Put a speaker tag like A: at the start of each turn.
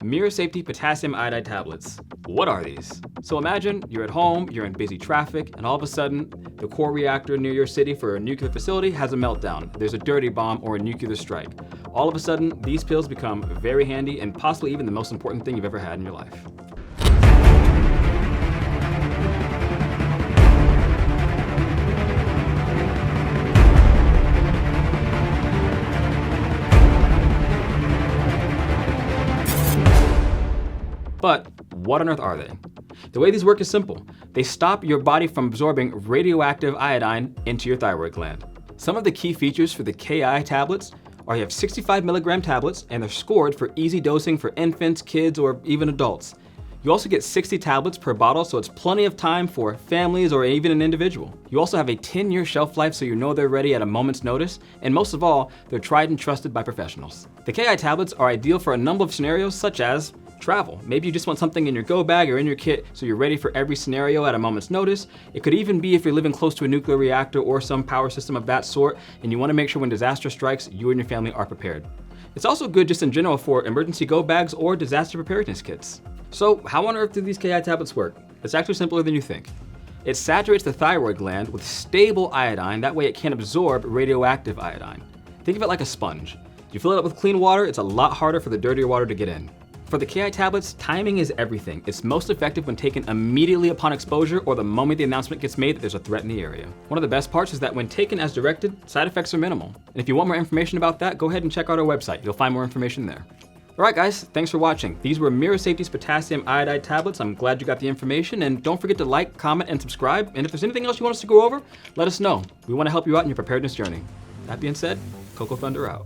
A: Mira Safety Potassium Iodide Tablets. What are these? So imagine you're at home, you're in busy traffic, and all of a sudden, the core reactor near your city for a nuclear facility has a meltdown. There's a dirty bomb or a nuclear strike. All of a sudden, these pills become very handy and possibly even the most important thing you've ever had in your life. But what on earth are they? The way these work is simple. They stop your body from absorbing radioactive iodine into your thyroid gland. Some of the key features for the KI tablets are you have 65 milligram tablets and they're scored for easy dosing for infants, kids, or even adults. You also get 60 tablets per bottle, so it's plenty of time for families or even an individual. You also have a 10-year shelf life, so you know they're ready at a moment's notice. And most of all, they're tried and trusted by professionals. The KI tablets are ideal for a number of scenarios such as travel. Maybe you just want something in your go bag or in your kit so you're ready for every scenario at a moment's notice. It could even be if you're living close to a nuclear reactor or some power system of that sort, and you want to make sure when disaster strikes, you and your family are prepared. It's also good just in general for emergency go bags or disaster preparedness kits. So how on earth do these KI tablets work? It's actually simpler than you think. It saturates the thyroid gland with stable iodine, that way it can't absorb radioactive iodine. Think of it like a sponge. You fill it up with clean water, it's a lot harder for the dirtier water to get in. For the KI tablets, timing is everything. It's most effective when taken immediately upon exposure or the moment the announcement gets made that there's a threat in the area. One of the best parts is that when taken as directed, side effects are minimal. And if you want more information about that, go ahead and check out our website. You'll find more information there. All right, guys, thanks for watching. These were Mira Safety's potassium iodide tablets. I'm glad you got the information, and don't forget to like, comment, and subscribe. And if there's anything else you want us to go over, let us know. We want to help you out in your preparedness journey. That being said, Coco Thunder out.